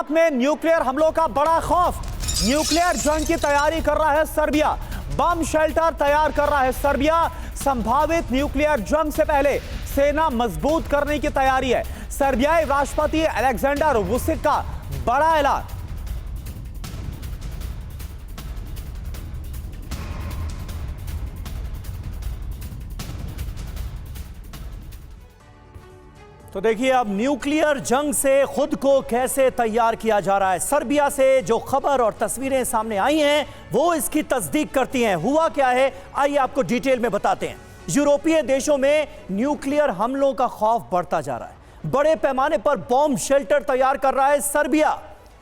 Iraq में nuclear हमलों का बड़ा खौफ। न्यूक्लियर जंग की तैयारी कर रहा है सर्बिया। बम शेल्टर तैयार कर रहा है सर्बिया। संभावित न्यूक्लियर जंग से पहले सेना मजबूत करने की तैयारी है। सर्बियाई राष्ट्रपति अलेक्जेंडर वुसिक का बड़ा ऐलान। तो देखिए अब न्यूक्लियर जंग से खुद को कैसे तैयार किया जा रहा है। सर्बिया से जो खबर और तस्वीरें सामने आई हैं वो इसकी तस्दीक करती हैं। हुआ क्या है आइए आपको डिटेल में बताते हैं। यूरोपीय देशों में न्यूक्लियर हमलों का खौफ बढ़ता जा रहा है। बड़े पैमाने पर बॉम्ब शेल्टर तैयार कर रहा है सर्बिया।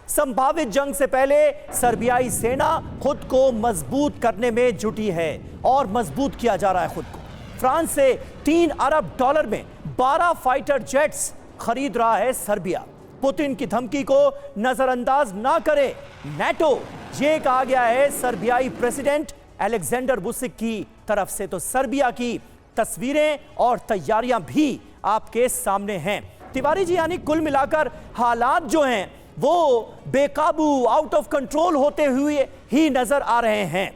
संभावित जंग से पहले सर्बियाई सेना खुद को मजबूत करने में जुटी है और मजबूत किया जा रहा है खुद को। फ्रांस से $3 अरब में 12 फाइटर जेट्स खरीद रहा है सर्बिया। पुतिन की धमकी को नजरअंदाज ना करे नाटो, ये कहा गया है सर्बियाई प्रेसिडेंट अलेक्जेंडर वुसिक की तरफ से। तो सर्बिया की तस्वीरें और तैयारियां भी आपके सामने हैं तिवारी जी। यानी कुल मिलाकर हालात जो हैं वो बेकाबू, आउट ऑफ कंट्रोल होते हुए ही नजर आ रहे हैं।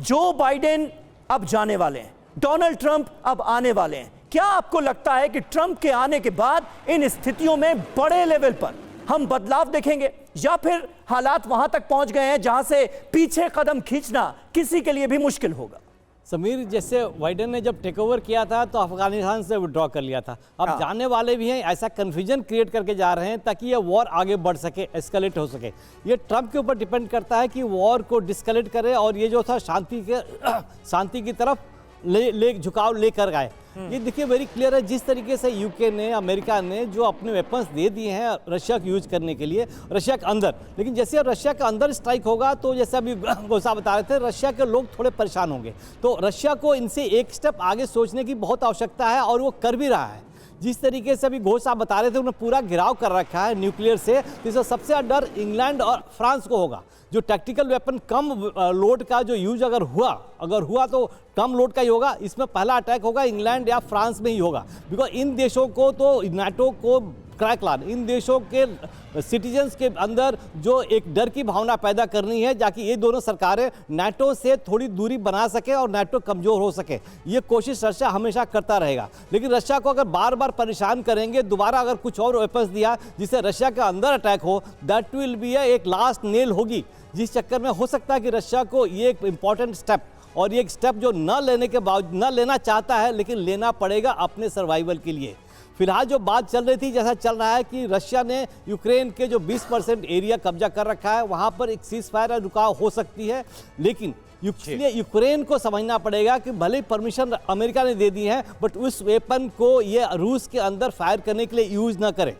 जो बाइडेन अब जाने वाले हैं, डोनाल्ड ट्रंप अब आने वाले हैं। क्या आपको लगता है कि ट्रंप के आने के बाद इन स्थितियों में बड़े लेवल पर हम बदलाव देखेंगे या फिर हालात वहां तक पहुंच गए हैं जहां से पीछे कदम खींचना किसी के लिए भी मुश्किल होगा? समीर, जैसे बाइडेन ने जब टेक ओवर किया था तो अफगानिस्तान से विड्रॉ कर लिया था। अब जाने वाले भी हैं, ऐसा कन्फ्यूजन क्रिएट करके जा रहे हैं ताकि ये वॉर आगे बढ़ सके, एस्केलेट हो सके। ये ट्रंप के ऊपर डिपेंड करता है कि वॉर को डिस्केलेट करे और ये जो था शांति की तरफ झुकाव लेकर आए। ये देखिए वेरी क्लियर है, जिस तरीके से यूके ने, अमेरिका ने जो अपने वेपन्स दे दिए हैं रशिया को यूज करने के लिए रशिया के अंदर, लेकिन जैसे रशिया के अंदर स्ट्राइक होगा तो जैसे अभी गोसा बता रहे थे, रशिया के लोग थोड़े परेशान होंगे। तो रशिया को इनसे एक स्टेप आगे सोचने की बहुत आवश्यकता है और वो कर भी रहा है। जिस तरीके से अभी घोष साहब बता रहे थे, उन्होंने पूरा घिराव कर रखा है न्यूक्लियर से, जिससे सबसे ज्यादा डर इंग्लैंड और फ्रांस को होगा। जो टैक्टिकल वेपन कम लोड का जो यूज अगर हुआ तो कम लोड का ही होगा। इसमें पहला अटैक होगा इंग्लैंड या फ्रांस में ही होगा, बिकॉज इन देशों को तो नाटो को क्रैक लाना, इन देशों के सिटीजन्स के अंदर जो एक डर की भावना पैदा करनी है, ताकि ये दोनों सरकारें नाटो से थोड़ी दूरी बना सके और नाटो कमजोर हो सके। ये कोशिश रशिया हमेशा करता रहेगा। लेकिन रशिया को अगर बार बार परेशान करेंगे, दोबारा अगर कुछ और वेपन्स दिया जिससे रशिया के अंदर अटैक हो, दैट विल बी एक लास्ट नेल होगी, जिस चक्कर में हो सकता है कि रशिया को ये एक इंपॉर्टेंट स्टेप, और ये एक स्टेप जो न लेना चाहता है लेकिन लेना पड़ेगा अपने सर्वाइवल के लिए। फिलहाल जो बात चल रही थी, जैसा चल रहा है कि रशिया ने यूक्रेन के जो 20% एरिया कब्जा कर रखा है, वहां पर एक सीज फायर रुकाव हो सकती है। लेकिन यूक्रेन को समझना पड़ेगा कि भले परमिशन अमेरिका ने दे दी है, बट उस वेपन को ये रूस के अंदर फायर करने के लिए यूज ना करे।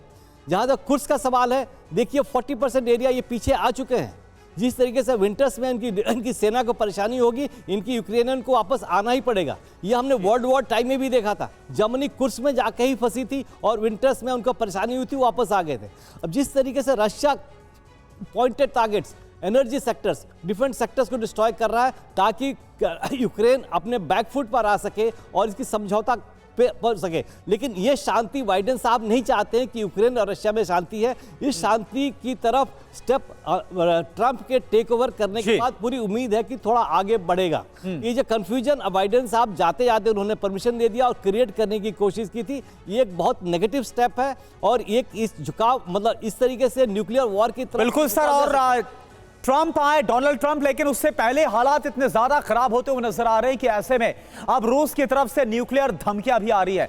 जहां तक कुर्स का सवाल है, देखिए 40% एरिया ये पीछे आ चुके हैं। जिस तरीके से विंटर्स में इनकी सेना को परेशानी होगी, इनकी यूक्रेनियन को वापस आना ही पड़ेगा। ये हमने वर्ल्ड वॉर टाइम में भी देखा था, जर्मनी कुर्स में जाके ही फंसी थी और विंटर्स में उनको परेशानी हुई थी, वापस आ गए थे। अब जिस तरीके से Russia pointed targets, energy sectors, different sectors को डिस्ट्रॉय कर रहा है ताकि यूक्रेन अपने बैकफुट पर आ सके और इसकी समझौता पर सके। लेकिन ये शांति बाइडेन साहब नहीं चाहते हैं कि यूक्रेन और रशिया में शांति है। इस शांति की तरफ स्टेप ट्रंप के टेक ओवर करने के बाद पूरी उम्मीद है कि थोड़ा आगे बढ़ेगा। ये जो कंफ्यूजन बाइडेन साहब जाते जाते उन्होंने परमिशन दे दिया और क्रिएट करने की कोशिश की थी, ये एक बहुत नेगेटिव स्टेप है और एक इस झुकाव, मतलब इस तरीके से न्यूक्लियर वॉर की तरफ। बिल्कुल सर, और ट्रंप आए, डोनाल्ड ट्रंप, लेकिन उससे पहले हालात इतने ज्यादा खराब होते हुए नजर आ रहे हैं कि ऐसे में अब रूस की तरफ से न्यूक्लियर धमकियां भी आ रही है।